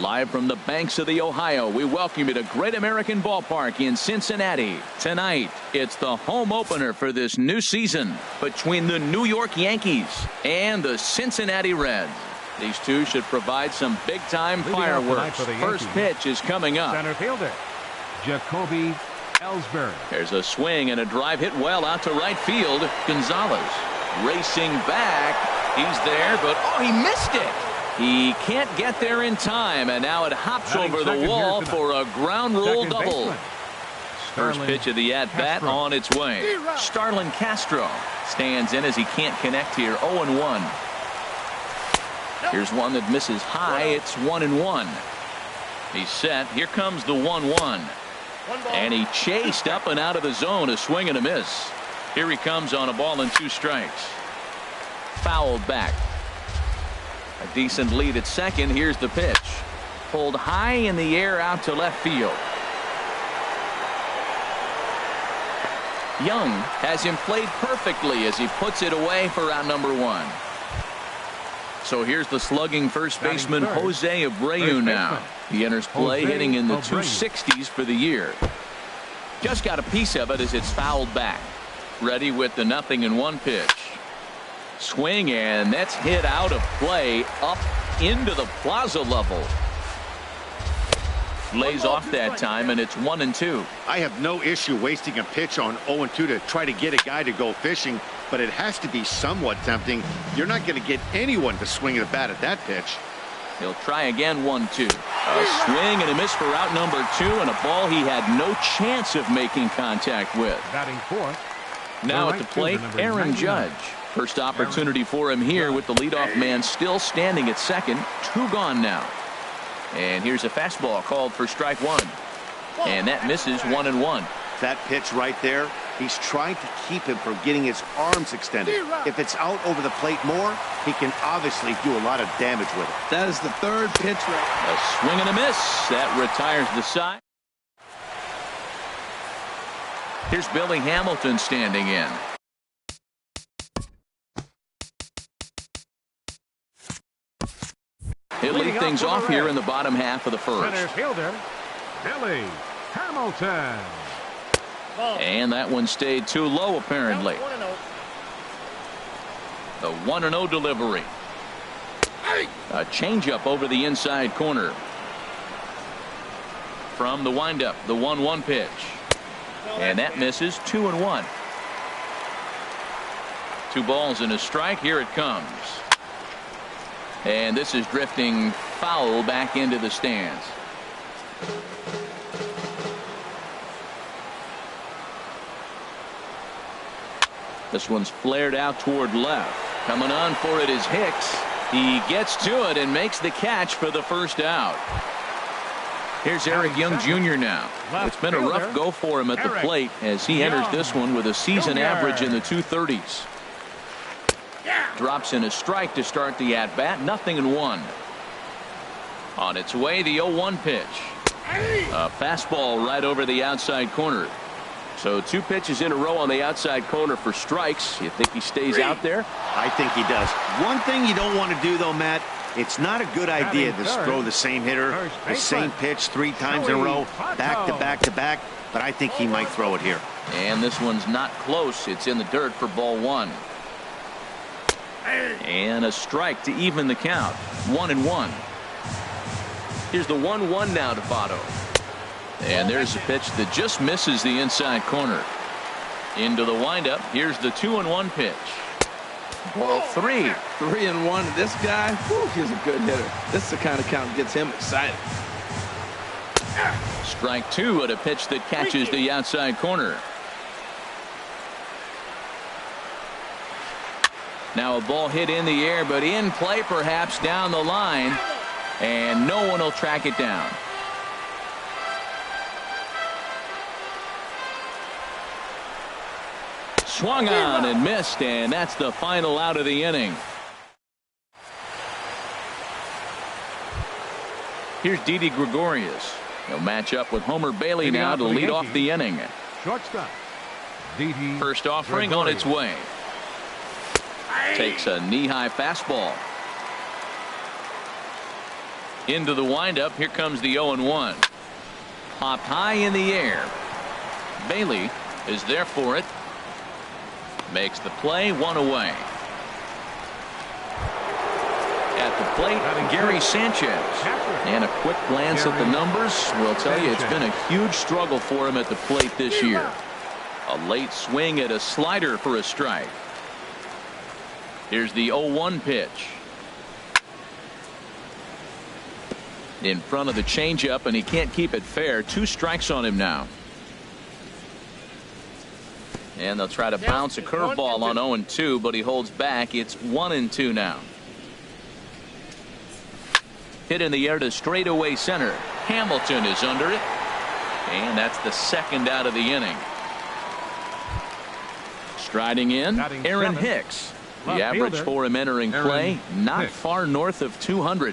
Live from the banks of the Ohio, we welcome you to Great American Ballpark in Cincinnati. Tonight, it's the home opener for this new season between the New York Yankees and the Cincinnati Reds. These two should provide some big-time fireworks. First pitch is coming up. Center fielder, Jacoby Ellsbury. There's a swing and a drive hit well out to right field. Gonzalez racing back. He's there, but oh, he missed it. He can't get there in time, and now it hops over the wall for a ground rule double. First pitch of the at-bat on its way. Starlin Castro stands in as he can't connect here. 0-1. Here's one that misses high. It's 1-1. He's set. Here comes the 1-1. And he chased up and out of the zone. A swing and a miss. Here he comes on a ball and 2 strikes. Fouled back. A decent lead at second. Here's the pitch. Pulled high in the air out to left field. Young has him played perfectly as he puts it away for out number 1. So here's the slugging first baseman Jose Abreu now. He enters play hitting in the 260s for the year. Just got a piece of it as it's fouled back. Ready with the 0-1 pitch. Swing, and that's hit out of play up into the plaza level. Lays off that time, and it's 1-2. I have no issue wasting a pitch on 0-2 to try to get a guy to go fishing, but it has to be somewhat tempting. You're not going to get anyone to swing the bat at that pitch. He'll try again, 1-2. A swing and a miss for out number 2, and a ball he had no chance of making contact with. Batting fourth. Now at the plate, Aaron Judge. First opportunity for him here with the leadoff man still standing at second. 2 gone now. And here's a fastball called for strike 1. And that misses 1-1. That pitch right there, he's trying to keep him from getting his arms extended. If it's out over the plate more, he can obviously do a lot of damage with it. That is the third pitch. A swing and a miss. That retires the side. Here's Billy Hamilton standing in. He'll lead things off here in the bottom half of the first. Center fielder, Billy Hamilton. And that one stayed too low, apparently. The 1-0 delivery. A changeup over the inside corner. From the windup, the 1-1 pitch. And that misses. 2-1. 2 balls and a strike. Here it comes. And this is drifting foul back into the stands. This one's flared out toward left. Coming on for it is Hicks. He gets to it and makes the catch for the first out. Here's Eric Young Jr. now. It's been a rough go for him at the plate as he enters this one with a season average in the 230s. Drops in a strike to start the at-bat. 0-1. On its way, the 0-1 pitch. A fastball right over the outside corner. So 2 pitches in a row on the outside corner for strikes. You think he stays out there? I think he does. One thing you don't want to do, though, Matt, it's not a good idea to throw the same hitter, the same pitch 3 times in a row, back to back to baback, but I think he might throw it here. And this one's not close. It's in the dirt for ball 1. And a strike to even the count. 1-1. Here's the 1-1 now to Votto. And there's a pitch that just misses the inside corner. Into the windup. Here's the 2-1 pitch. Ball 3. 3-1. This guy, whew, he's a good hitter. This is the kind of count that gets him excited. Strike 2 at a pitch that catches the outside corner. Now a ball hit in the air, but in play perhaps down the line. And no one will track it down. Swung on and missed, and that's the final out of the inning. Here's Didi Gregorius. He'll match up with Homer Bailey now to lead off the inning. Shortstop, Didi. First offering on its way. Takes a knee-high fastball. Into the windup. Here comes the 0-1. Popped high in the air. Bailey is there for it. Makes the play. 1 away. At the plate, Gary Sanchez. And a quick glance at the numbers will tell you it's been a huge struggle for him at the plate this year. A late swing at a slider for a strike. Here's the 0-1 pitch. In front of the changeup, and he can't keep it fair. 2 strikes on him now. And they'll try to bounce a curveball on 0-2, but he holds back. It's 1-2 now. Hit in the air to straightaway center. Hamilton is under it. And that's the second out of the inning. Striding in, Aaron Hicks. The average for him entering play, not far north of 200.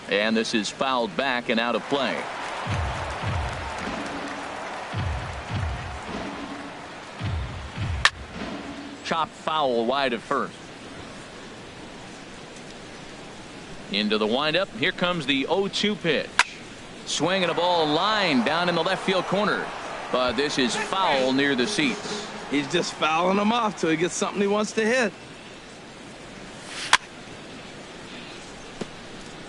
And this is fouled back and out of play. Chopped foul wide of first. Into the windup. Here comes the 0-2 pitch. Swing and a ball line down in the left field corner. But this is foul near the seats. He's just fouling them off till he gets something he wants to hit.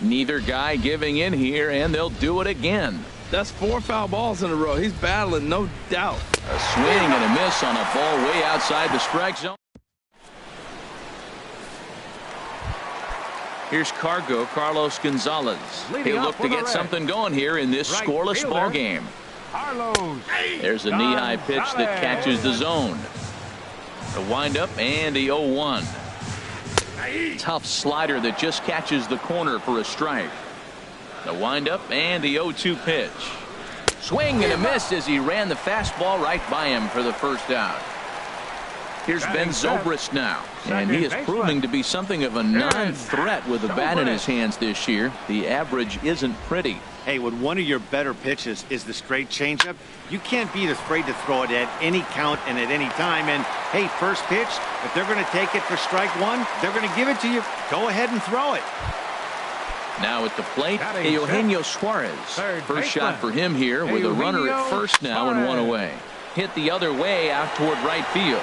Neither guy giving in here, and they'll do it again. That's 4 foul balls in a row. He's battling, no doubt. A swing and a miss on a ball way outside the strike zone. Here's Carlos Gonzalez. He'll look to get something going here in this scoreless ball game. There's a knee-high pitch that catches the zone. The windup and the 0-1. Tough slider that just catches the corner for a strike. The windup and the 0-2 pitch. Swing and a miss as he ran the fastball right by him for the first out. Here's Ben Zobrist now, and he is proving to be something of a non-threat with the bat in his hands this year. The average isn't pretty. Hey, when one of your better pitches is the straight changeup, you can't be afraid to throw it at any count and at any time. And, hey, first pitch, if they're going to take it for strike one, they're going to give it to you. Go ahead and throw it. Now at the plate, Eugenio Suarez. First shot for him here with a runner at first now and one away. Hit the other way out toward right field.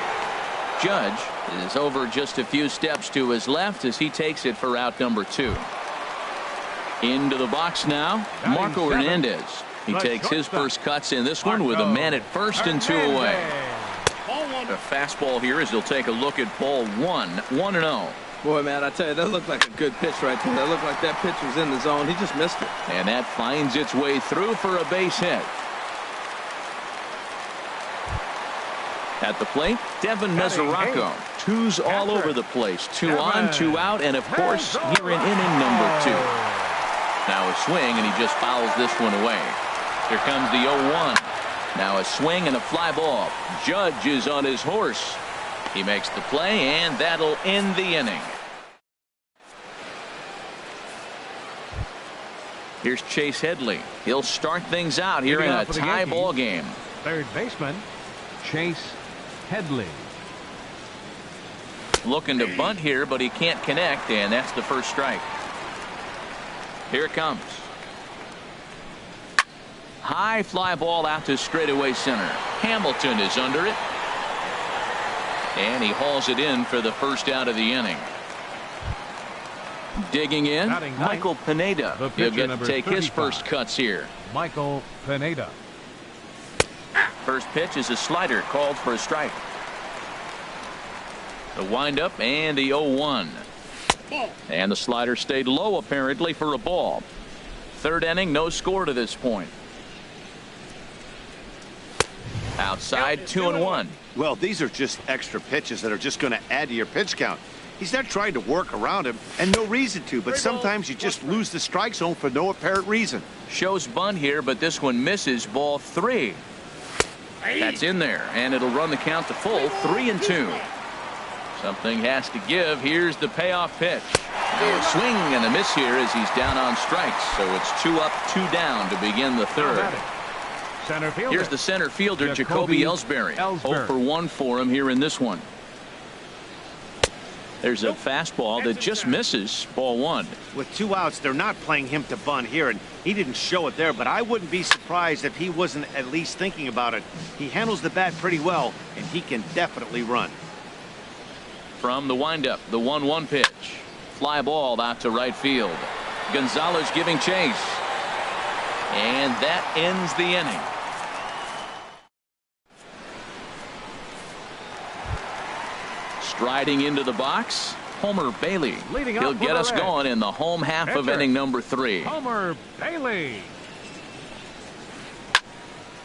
Judge is over just a few steps to his left as he takes it for out number 2. Into the box now, Marco Hernandez. He takes his first cuts in this one with a man at first and 2 away. A fastball here as he'll take a look at ball 1, 1-0. Boy, man, I tell you, that looked like a good pitch right there. That looked like that pitch was in the zone. He just missed it. And that finds its way through for a base hit. At the plate, Devin Mesoraco. 2's all over the place. 2 on, 2 out, and of course, here in inning number 2. Now a swing, and he just fouls this one away. Here comes the 0-1. Now a swing and a fly ball. Judge is on his horse. He makes the play, and that'll end the inning. Here's Chase Headley. He'll start things out here in a tie ball game. Third baseman, Chase Headley. Looking to bunt here, but he can't connect, and that's the first strike. Here it comes. High fly ball out to straightaway center. Hamilton is under it. And he hauls it in for the first out of the inning. Digging in, Michael Pineda. He'll get to take his first cuts here. Michael Pineda. First pitch is a slider called for a strike. The windup and the 0-1. And the slider stayed low apparently for a ball. Third inning, no score to this point. Outside, 2-1. Well, these are just extra pitches that are just going to add to your pitch count. He's not trying to work around him, and no reason to, but sometimes you just lose the strike zone for no apparent reason. Shows bunt here, but this one misses. Ball 3. That's in there, and it'll run the count to full, 3-2. Something has to give. Here's the payoff pitch. Now a swing and a miss here as he's down on strikes, so it's 2 up, 2 down to begin the third. Here's the center fielder, Jacoby Ellsbury. 0 for 1 for him here in this one. There's a fastball that just misses. Ball 1. With 2 outs, they're not playing him to bunt here, and he didn't show it there, but I wouldn't be surprised if he wasn't at least thinking about it. He handles the bat pretty well, and he can definitely run. From the windup, the 1-1 pitch. Fly ball out to right field. Gonzalez giving chase. And that ends the inning. Striding into the box, Homer Bailey. He'll get us going in the home half of inning number 3. Homer Bailey.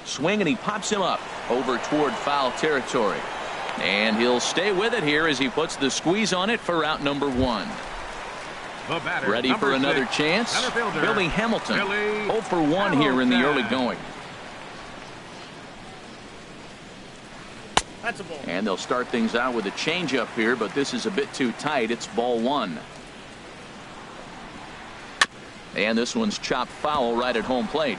Swing, and he pops him up over toward foul territory. And he'll stay with it here as he puts the squeeze on it for out number 1. Ready for another chance? Billy Hamilton. 0 for 1 here in the early going. And they'll start things out with a changeup here, but this is a bit too tight. It's ball 1. And this one's chopped foul right at home plate.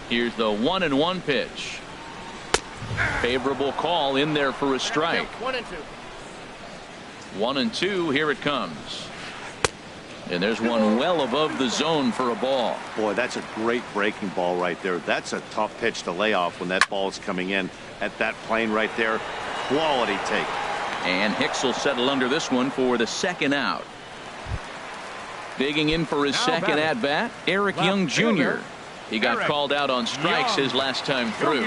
Here's the 1-1 pitch. Favorable call in there for a strike. 1-2. Here it comes. And there's one well above the zone for a ball. Boy, that's a great breaking ball right there. That's a tough pitch to lay off when that ball is coming in at that plane right there. Quality take. And Hicks will settle under this one for the second out. Digging in for his second at bat, Eric Young Jr. He got called out on strikes his last time through.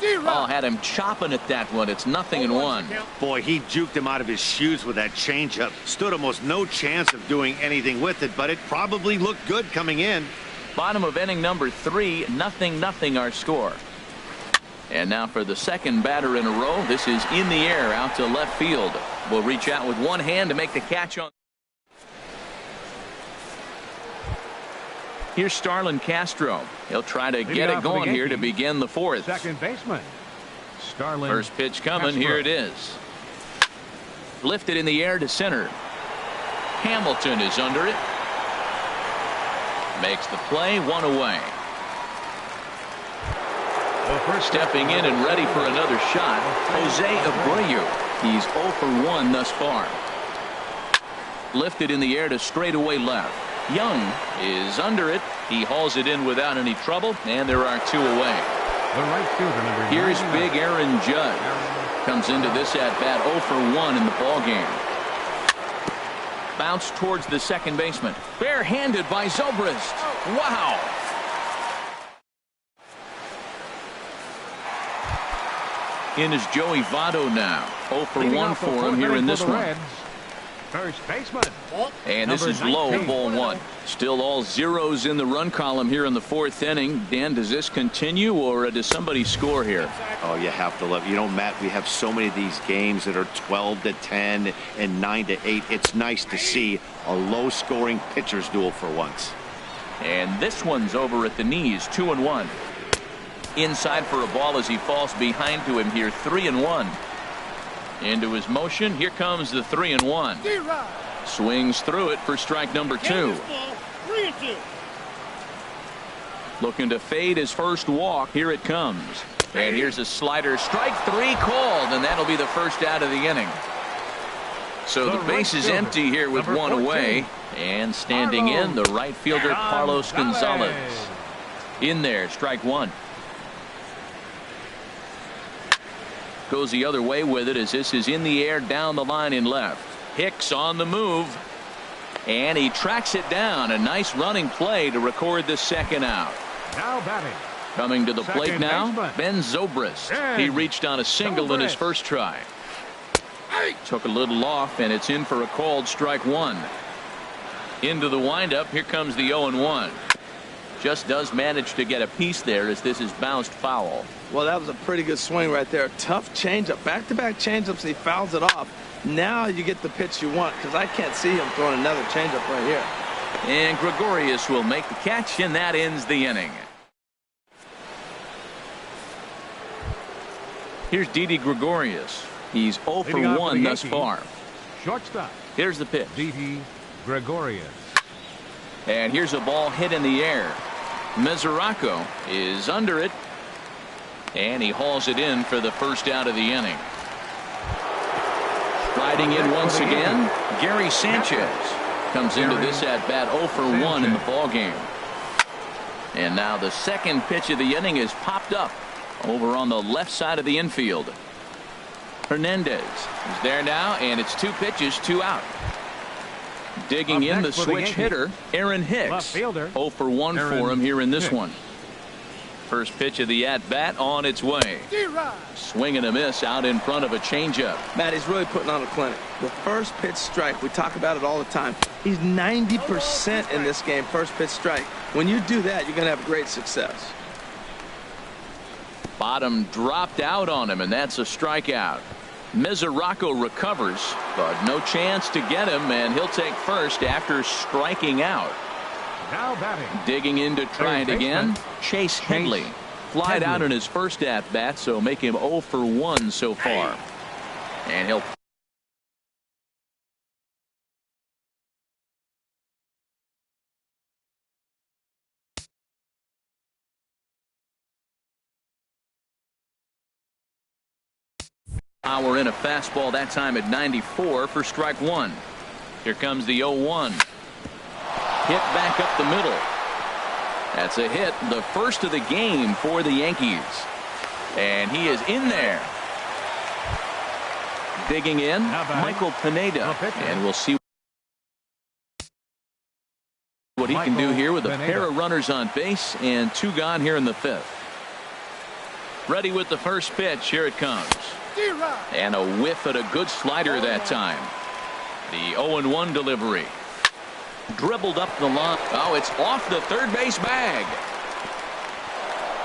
Oh, had him chopping at that one. It's 0-1. Boy, he juked him out of his shoes with that changeup. Stood almost no chance of doing anything with it, but it probably looked good coming in. Bottom of inning number 3, 0-0 our score. And now for the second batter in a row. This is in the air out to left field. Will reach out with one hand to make the catch on. Here's Starlin Castro. He'll try to get it going here to begin the fourth. Second baseman, Starlin. First pitch coming. Castro. Here it is. Lifted in the air to center. Hamilton is under it. Makes the play, one away. Stepping in and ready for another shot, Jose Abreu. He's 0 for 1 thus far. Lifted in the air to straightaway left. Young is under it. He hauls it in without any trouble, and there are 2 away. The right fielder, number Here's 99. big Aaron Judge. Comes into this at bat 0 for 1 in the ball game. Bounce towards the second baseman. Barehanded by Zobrist. Wow. In is Joey Votto now. 0 for 1 for him here in this one. First baseman. And this is Number low, 19. ball 1. Still all zeros in the run column here in the fourth inning. Dan, does this continue or does somebody score here? Oh, you have to love. You know, Matt, we have so many of these games that are 12-10 and 9-8. It's nice to see a low-scoring pitcher's duel for once. And this one's over at the knees, 2-1. Inside for a ball as he falls behind to him here, 3-1. Into his motion. Here comes the 3-1. Swings through it for strike number 2. Looking to fade his first walk. Here it comes. And here's a slider. Strike 3 called, and that'll be the first out of the inning. So the base is empty here with 1 away. And standing in, the right fielder, Carlos Gonzalez. In there, strike 1. Goes the other way with it as this is in the air down the line in left. Hicks on the move. And he tracks it down. A nice running play to record the second out. Now batting. Coming to the plate Second now, baseman. Ben Zobrist. He reached on a single in his first try. Took a little off, and it's in for a called strike 1. Into the windup. Here comes the 0-1. Just does manage to get a piece there as this is bounced foul. Well, that was a pretty good swing right there. Tough changeup. Back-to-back changeups, he fouls it off. Now you get the pitch you want because I can't see him throwing another changeup right here. And Gregorius will make the catch, and that ends the inning. Here's Didi Gregorius. He's 0 for Leading off for 1 the thus Yankees. far. Shortstop, Here's the pitch. Didi Gregorius. And here's a ball hit in the air. Mesoraco is under it. And he hauls it in for the first out of the inning. Riding in once again, Gary Sanchez comes into this at bat 0 for 1 in the ball game. And now the second pitch of the inning is popped up over on the left side of the infield. Hernandez is there now, and it's 2 pitches, 2 out. Digging in the switch hitter, Aaron Hicks. Left fielder, 0 for 1 for Aaron him here in this Hicks. one. First pitch of the at-bat on its way. Swing and a miss out in front of a changeup. Matt, he's really putting on a clinic. The first pitch strike, we talk about it all the time. He's 90% in this game, first pitch strike. When you do that, you're going to have great success. Bottom dropped out on him, and that's a strikeout. Mesoraco recovers, but no chance to get him, and he'll take first after striking out. Now batting. Digging in to try it Third again, baseman, Chase Headley. Flied out in his first at-bat, so make him 0 for 1 so far. And he'll power in a fastball that time at 94 for strike 1. Here comes the 0-1. Hit back up the middle. That's a hit, the first of the game for the Yankees. And he is in there. Digging in, Michael Pineda. And we'll see what he can do here with a pair of runners on base and 2 gone here in the 5th. Ready with the first pitch. Here it comes. And a whiff at a good slider that time. The 0-1 delivery. Dribbled up the line. Oh, it's off the third base bag.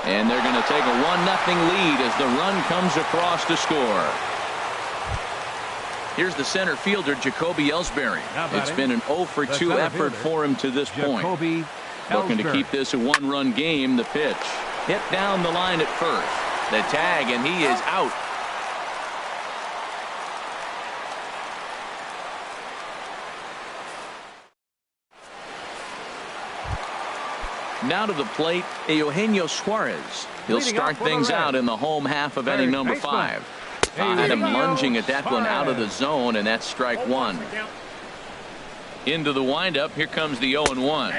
And they're going to take a 1-0 lead as the run comes across to score. Here's the center fielder, Jacoby Ellsbury. It's been an 0-for-2 effort for him to this point. Looking to keep this a 1-run game. The pitch. Hit down the line at first. The tag, and he is out. Now to the plate, Eugenio Suarez. He'll start things out in the home half of inning number 5. Had him lunging at that one out of the zone, and that's strike 1. Into the windup. Here comes the 0-1.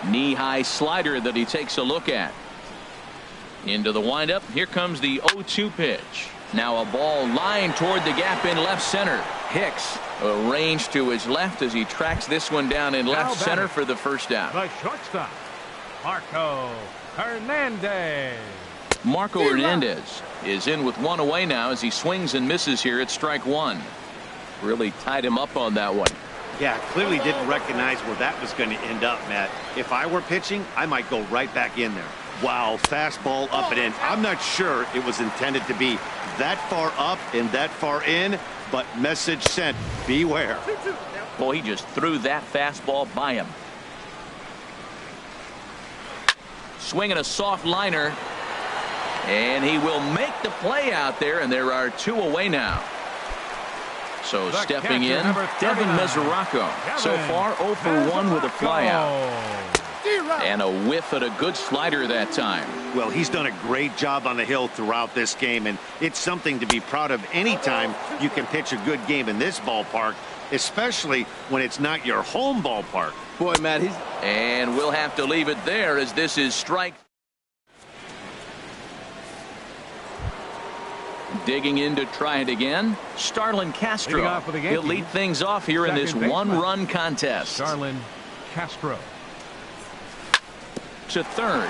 Knee-high slider that he takes a look at. Into the windup. Here comes the 0-2 pitch. Now a ball lined toward the gap in left center. Hicks arranged to his left as he tracks this one down in left center for the first out. The shortstop, Marco Hernandez. Marco Hernandez is in with 1 away now as he swings and misses here at strike 1. Really tied him up on that one. Yeah, clearly didn't recognize where that was going to end up, Matt. If I were pitching, I might go right back in there. Wow, fastball up and in. I'm not sure it was intended to be that far up and that far in, but message sent. Beware. Boy, he just threw that fastball by him. Swinging a soft liner. And he will make the play out there, and there are 2 away now. So stepping in, Devin Mesoraco. So far 0 for 1 with a flyout. And a whiff at a good slider that time. Well, he's done a great job on the hill throughout this game, and it's something to be proud of anytime you can pitch a good game in this ballpark, especially when it's not your home ballpark. Boy, Matt, and we'll have to leave it there as this is strike. Digging in to try it again, Starlin Castro. He'll lead things off here in this 1-run contest. Starlin Castro. To third.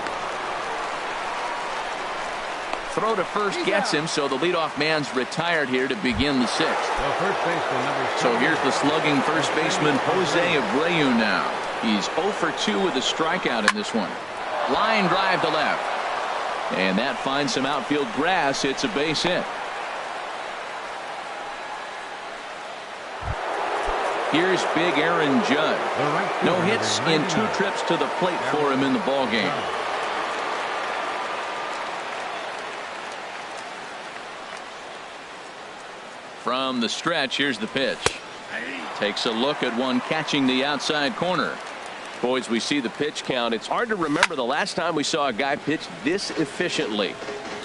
Throw to first gets him, so the leadoff man's retired here to begin the 6th. So here's the slugging first baseman, Jose Abreu now. He's 0 for 2 with a strikeout in this one. Line drive to left. And that finds some outfield grass. It's a base hit. Here's big Aaron Judd. No hits in 2 trips to the plate for him in the ballgame. From the stretch, here's the pitch. Takes a look at one catching the outside corner. Boys, we see the pitch count. It's hard to remember the last time we saw a guy pitch this efficiently.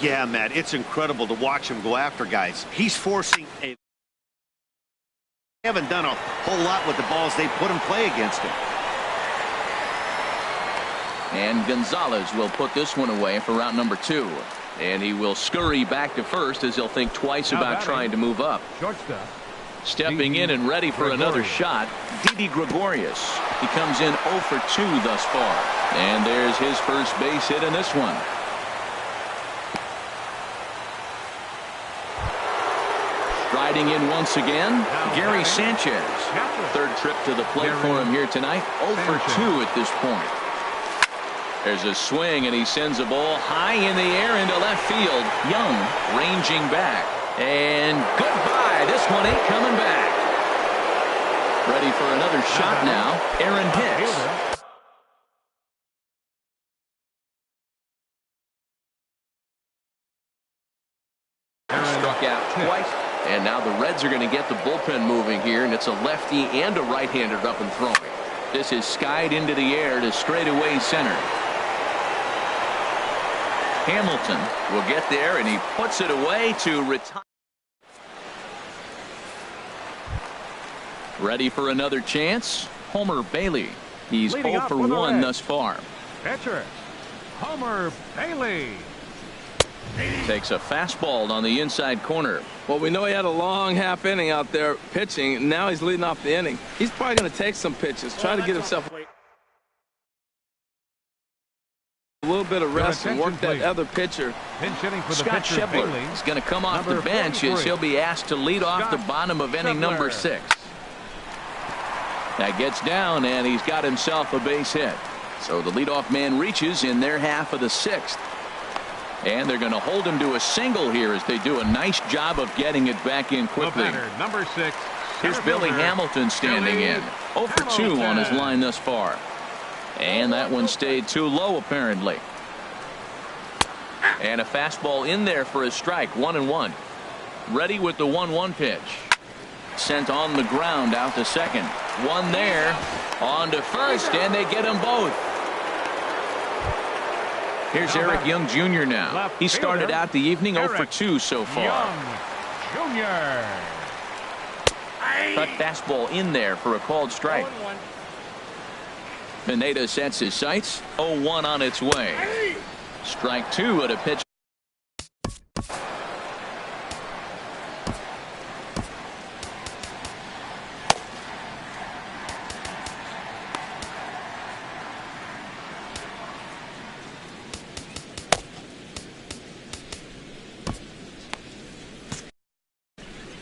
Yeah, Matt, it's incredible to watch him go after guys. He's forcing a... They haven't done a whole lot with the balls they put in play against him. And Gonzalez will put this one away for route number 2. And he will scurry back to first as he'll think twice about trying to move up. Shortstop. Stepping in and ready for another shot, Didi Gregorius. He comes in 0 for 2 thus far. And there's his first base hit in this one. Striding in once again, Gary Sanchez. 3rd trip to the plate for him here tonight. 0 for 2 at this point. There's a swing, and he sends a ball high in the air into left field. Young ranging back. And goodbye. This one ain't coming back. Ready for another shot now, Aaron Hicks. Struck out twice. And now the Reds are going to get the bullpen moving here, and it's a lefty and a right-hander up and throwing. This is skied into the air to straightaway center. Hamilton will get there, and he puts it away to retire. Ready for another chance? Homer Bailey. He's Leading 0 off for for the 1 Reds. thus far. Pitcher, Homer Bailey. Takes a fastball on the inside corner. Well, we know he had a long half inning out there pitching. Now he's leading off the inning. He's probably going to take some pitches, try to get himself a little bit of rest and work that other pitcher. Pinch hitting for the Scott pitcher, Schebler Bailey. is going to come off the Number bench as 43. he'll be asked to lead off the Scott bottom of inning number Schebler. 6. That gets down, and he's got himself a base hit. So the leadoff man reaches in their half of the 6th. And they're going to hold him to a single here as they do a nice job of getting it back in The quickly. batter, number 6. Here's center Billy fielder, Hamilton standing Billy in. 0 for 2 on his Hamilton. line thus far. And that one stayed too low apparently. And a fastball in there for a strike. 1-1. Ready with the 1-1 pitch. Sent on the ground out to second. One there. On to first, and they get them both. Here's Eric Young Jr. now. Left He started fielder, out the evening 0 for Eric 2 so far. Young Jr. Cut fastball in there for a called strike. Pineda sets his sights. 0-1 on its way. Strike 2 at a pitch.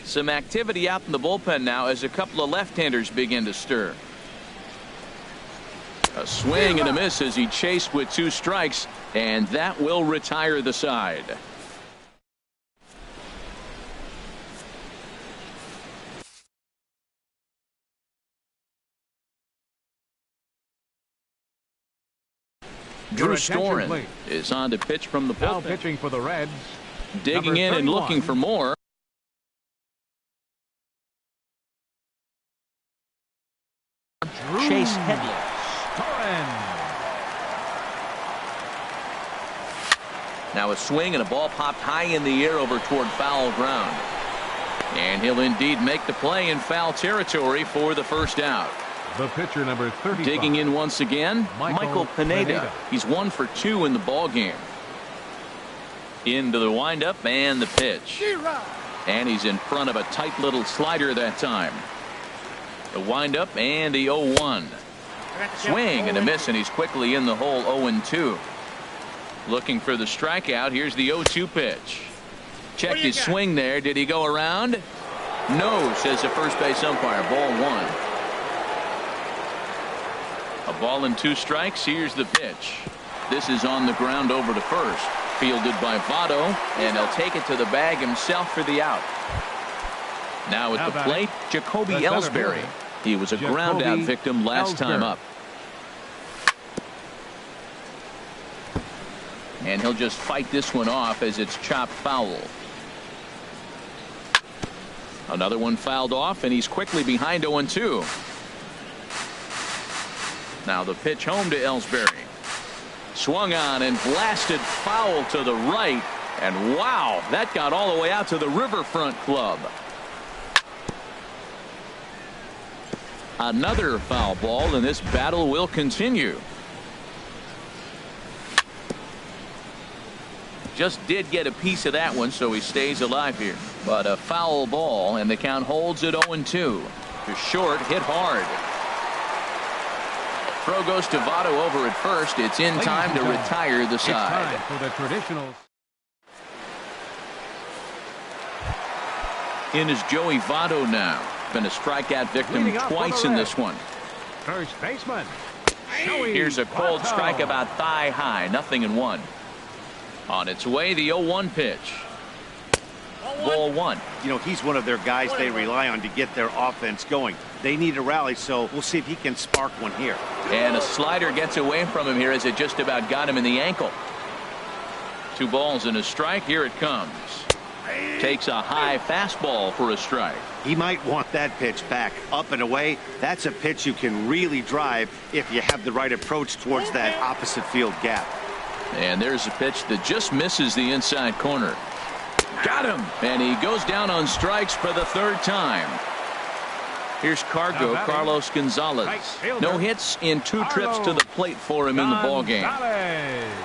Some activity out in the bullpen now as a couple of left-handers begin to stir. A swing and a miss as he chased with 2 strikes, and that will retire the side. Your Drew attention, Storen please. is on to pitch from the Now bullpen. pitching for the Reds. Digging number in and 31. looking for more. Chase Headley. Storen. Now a swing and a ball popped high in the air over toward foul ground. And he'll indeed make the play in foul territory for the first out. The pitcher, number 35. Digging in once again, Michael Pineda. He's 1 for 2 in the ball game. Into the windup and the pitch. And he's in front of a tight little slider that time. The windup and the 0-1. Swing and a miss, and he's quickly in the hole. 0-2. Looking for the strikeout. Here's the 0-2 pitch. Checked his swing there. Did he go around? No, says the first base umpire. Ball 1. A ball and 2 strikes. Here's the pitch. This is on the ground over to first. Fielded by Votto, and he'll take it to the bag himself for the out. Now at the plate, Jacoby The center Ellsbury. fielder, He was a ground out Jacoby victim last time Ellsbury. up. And he'll just fight this one off as it's chopped foul. Another one fouled off, and he's quickly behind 0-2. Now the pitch home to Ellsbury. Swung on and blasted foul to the right. And wow, that got all the way out to the Riverfront Club. Another foul ball, and this battle will continue. Just did get a piece of that one, so he stays alive here. But a foul ball, and the count holds at 0-2. To short, hit hard. Throw goes to Votto over at first. It's in time to retire the It's side. time for the traditional. In is Joey Votto now. Been a strikeout victim Leading off for twice the in Reds. this one. First baseman. Joey Here's a cold Votto. strike about thigh high. 0-1. On its way, the 0-1 pitch. Ball 1. You know, he's one of their guys they rely on to get their offense going. They need a rally, so we'll see if he can spark one here. And a slider gets away from him here as it just about got him in the ankle. 2 balls and a strike. Here it comes. Takes a high fastball for a strike. He might want that pitch back. Up and away, that's a pitch you can really drive if you have the right approach towards that opposite field gap. And there's a pitch that just misses the inside corner. Got him. And he goes down on strikes for the 3rd time. Here's Cargo, Carlos Gonzalez. No hits in 2 trips to the plate for him in the ballgame.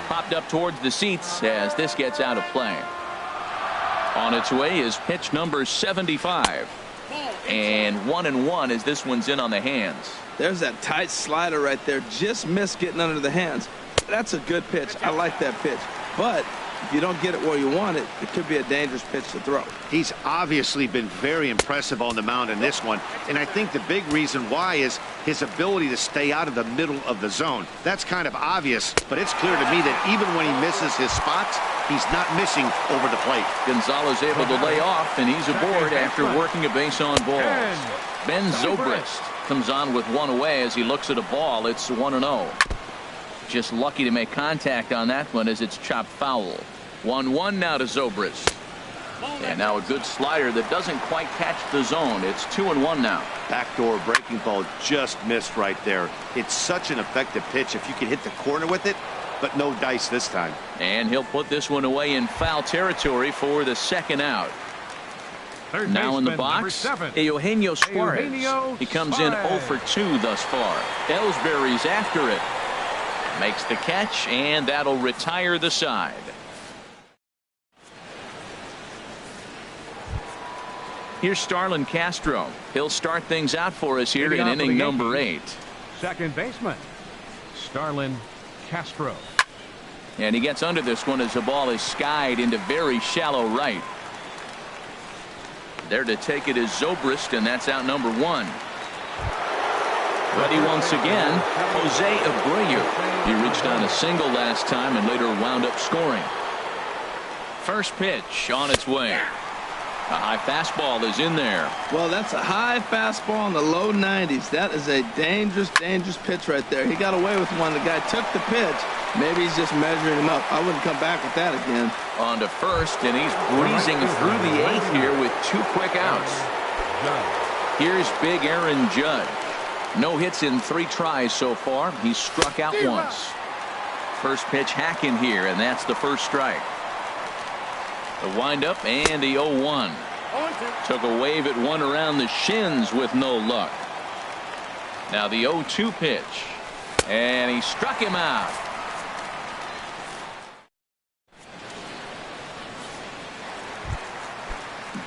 Popped up towards the seats as this gets out of play. On its way is pitch number 75. And 1-1 as this one's in on the hands. There's that tight slider right there. Just missed getting under the hands. That's a good pitch. I like that pitch. But if you don't get it where you want it, it could be a dangerous pitch to throw. He's obviously been very impressive on the mound in this one, and I think the big reason why is his ability to stay out of the middle of the zone. That's kind of obvious, but it's clear to me that even when he misses his spots, he's not missing over the plate. Gonzalez able to lay off, and he's aboard after working a base on balls. Ben Zobrist comes on with one away as he looks at a ball. It's 1-0. Just lucky to make contact on that one as it's chopped foul. 1-1 now to Zobrist. And now a good slider that doesn't quite catch the zone. It's 2-1 now. Backdoor breaking ball just missed right there. It's such an effective pitch if you can hit the corner with it, but no dice this time. And he'll put this one away in foul territory for the second out. Now in the box, Eugenio Suarez. He comes in 0 for 2 thus far. Ellsbury's after it. Makes the catch, and that'll retire the side. Here's Starlin Castro. He'll start things out for us here in inning number 8. Second baseman, Starlin Castro. And he gets under this one as the ball is skied into very shallow right. There to take it is Zobrist, and that's out number 1. Ready once again, Jose Abreu. He reached on a single last time and later wound up scoring. First pitch on its way. A high fastball is in there. Well, that's a high fastball in the low 90s. That is a dangerous pitch right there. He got away with one. The guy took the pitch. Maybe he's just measuring him up. I wouldn't come back with that again. On to first, and he's breezing through the 8th here with 2 quick outs. Here's big Aaron Judge. No hits in 3 tries so far. He's struck out once. First pitch hacking here, and that's the first strike. The windup and the 0-1. Took a wave at one around the shins with no luck. Now the 0-2 pitch. And he struck him out.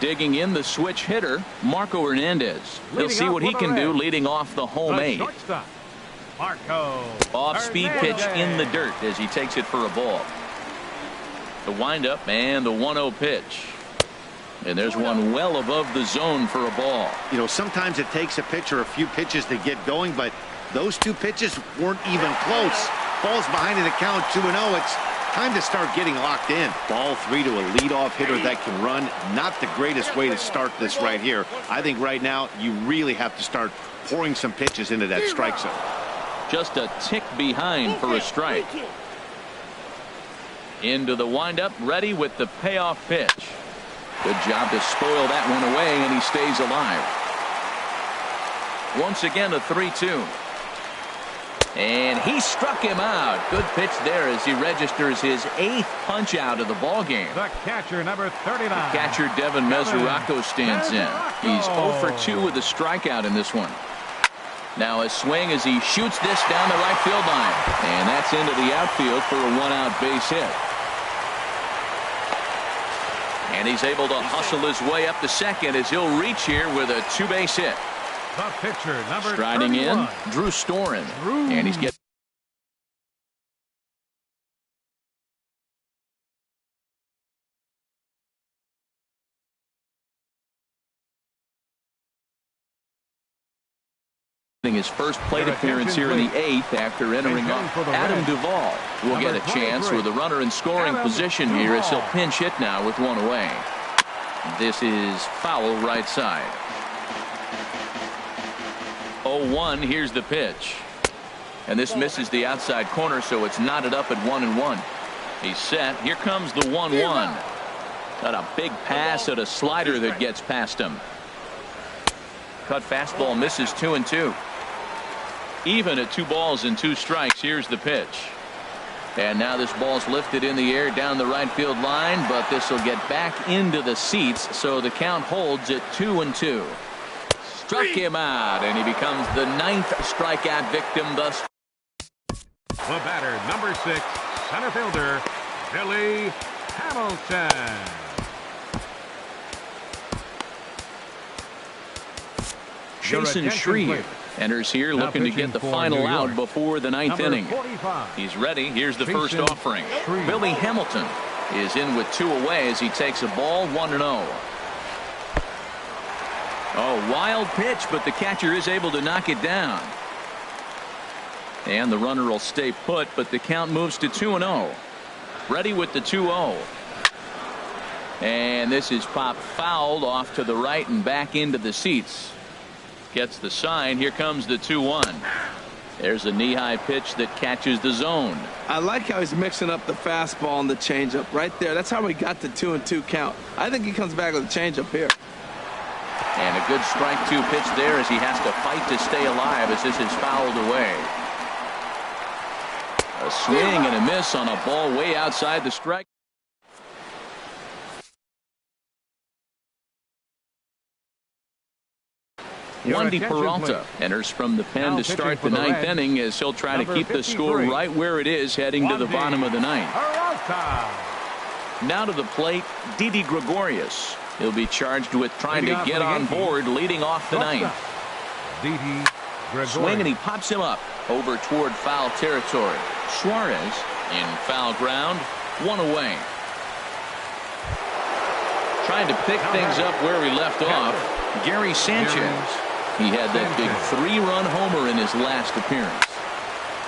Digging in the switch hitter, Marco Hernandez. We'll see what he can do leading off the home 8. Off-speed pitch in the dirt as he takes it for a ball. The windup and the 1-0 pitch. And there's one well above the zone for a ball. You know, sometimes it takes a pitcher a few pitches to get going, but those 2 pitches weren't even close. Ball's behind in the count, 2-0. It's time to start getting locked in. Ball 3 to a leadoff hitter that can run. Not the greatest way to start this right here. I think right now you really have to start pouring some pitches into that strike zone. Just a tick behind for a strike. Into the windup, ready with the payoff pitch. Good job to spoil that one away, and he stays alive. Once again a 3-2. And he struck him out. Good pitch there as he registers his 8th punch out of the ball game. The catcher, number 39. The catcher Devin Mesoraco stands in. He's 0 for 2 with a strikeout in this one. Now a swing as he shoots this down the right field line. And that's into the outfield for a 1-out base hit. And he's able to hustle his way up to second as he'll reach here with a 2-base hit. The pitcher, number Striding 31. in, Drew Storen. And he's getting his first plate appearance here in the 8th after entering off. Adam Duvall will get a chance with a runner in scoring position here as he'll pinch hit now with one away. This is foul right side. 0-1. Here's the pitch. And this misses the outside corner, so it's knotted up at 1-1. He's set. Here comes the 1-1. Got a big pass at a slider that gets past him. Cut fastball misses 2-2. Even at 2 balls and 2 strikes. Here's the pitch. And now this ball's lifted in the air down the right field line, but this will get back into the seats, so the count holds at 2-2. struck him out, and he becomes the 9th strikeout victim thus. The batter, number 6, center fielder, Billy Hamilton. Jason Shreve enters here looking to get the final out before the 9th inning. 45. He's ready. Here's the first Jason offering. Shreve. Billy Hamilton is in with 2 away as he takes a ball 1-0. Oh, wild pitch, but the catcher is able to knock it down. And the runner will stay put, but the count moves to 2-0. Ready with the 2-0. And this is popped fouled off to the right and back into the seats. Gets the sign. Here comes the 2-1. There's a knee-high pitch that catches the zone. I like how he's mixing up the fastball and the changeup right there. That's how we got the 2-2 count. I think he comes back with a changeup here. And a good strike 2 pitch there as he has to fight to stay alive as this is fouled away. A swing and a miss on a ball way outside the strike. Wandy Peralta enters from the pen to start the 9th inning as he'll try to keep the score right where it is heading to the bottom of the 9th. Now to the plate, Didi Gregorius. He'll be charged with trying to get on board leading off the 9th. Swing and he pops him up over toward foul territory. Suarez in foul ground, 1 away. Trying to pick things up where we left off, Gary Sanchez. He had that big 3-run homer in his last appearance.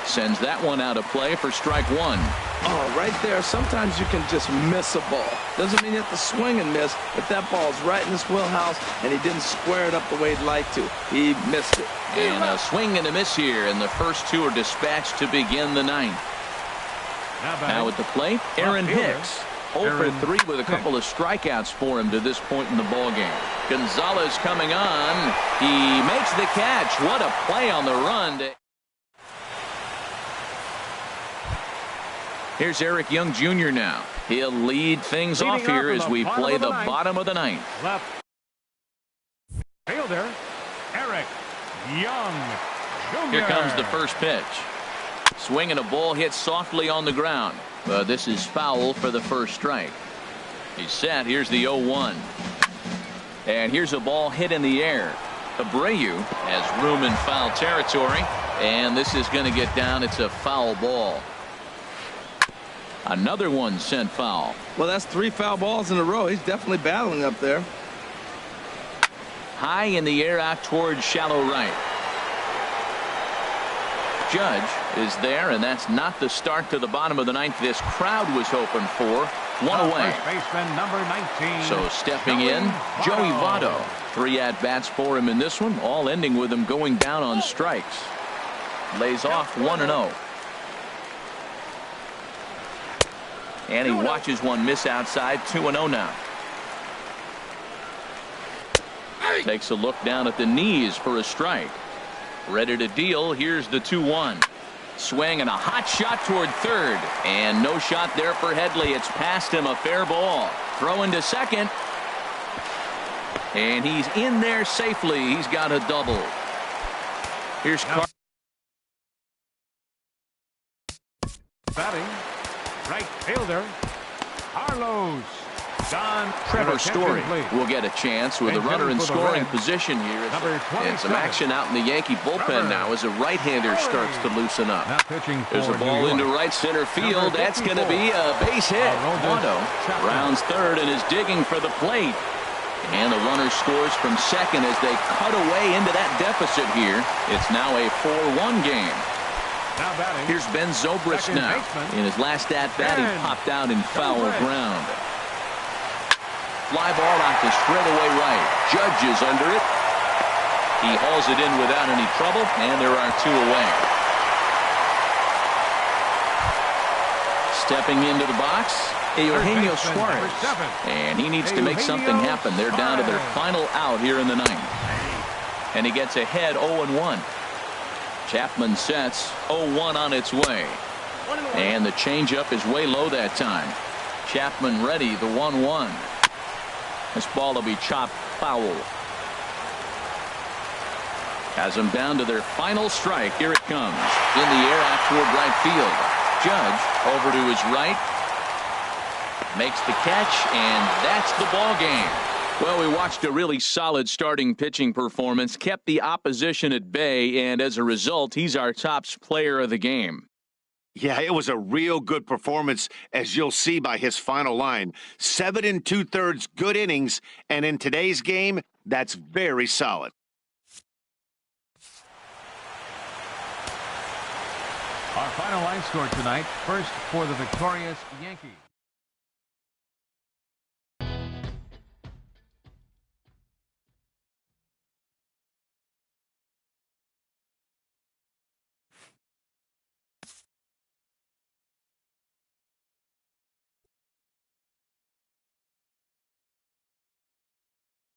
Sends that one out of play for strike 1. Oh, right there. Sometimes you can just miss a ball. Doesn't mean you have to swing and miss, but that ball's right in his wheelhouse, and he didn't square it up the way he'd like to. He missed it. And a swing and a miss here, and the first 2 are dispatched to begin the 9th. Now at the plate, Aaron Hicks. 0 for 3 with a couple of strikeouts for him to this point in the ballgame. Gonzalez coming on. He makes the catch. What a play on the run. Here's Eric Young Jr. now. He'll lead things off here as we play the bottom of the 9th. Left fielder, Eric Young Jr. Here comes the first pitch. Swing and a ball hit softly on the ground. This is foul for the first strike. He's set. Here's the 0-1. And here's a ball hit in the air. Abreu has room in foul territory. And this is going to get down. It's a foul ball. Another one sent foul. Well, that's 3 foul balls in a row. He's definitely battling up there. High in the air out towards shallow right. Judge is there, and that's not the start to the bottom of the 9th this crowd was hoping for. 1 away. First baseman, number 19. So stepping in, Joey Votto. 3 at-bats for him in this one, all ending with him going down on strikes. Lays off 1-0. And he watches one miss outside. 2-0 now. Takes a look down at the knees for a strike. Ready to deal. Here's the 2-1. Swing and a hot shot toward third. And no shot there for Headley. It's past him, a fair ball. Throw into second. And he's in there safely. He's got a double. Here's batting, right fielder, Carlos. Trevor Story will get a chance with a runner in scoring position here. And some action out in the Yankee bullpen now as a right-hander starts to loosen up. There's a ball into right center field. That's going to be a base hit. Votto rounds third and is digging for the plate. And the runner scores from second as they cut away into that deficit here. It's now a 4-1 game. Here's Ben Zobrist now. In his last at-bat, he popped out in foul ground. Fly ball out to straightaway right. Judge is under it. He hauls it in without any trouble, and there are 2 away. Stepping into the box, Eugenio Suarez. And he needs to make something happen. They're down to their final out here in the 9th. And he gets ahead 0-1. Chapman sets 0-1 on its way. And the changeup is way low that time. Chapman ready, the 1-1. This ball will be chopped foul. Has them down to their final strike. Here it comes. In the air out toward right field. Judge over to his right. Makes the catch, and that's the ball game. Well, we watched a really solid starting pitching performance, kept the opposition at bay, and as a result, he's our top player of the game. Yeah, it was a real good performance, as you'll see by his final line. 7 2/3 good innings, and in today's game, that's very solid. Our final line score tonight, first for the victorious Yankees.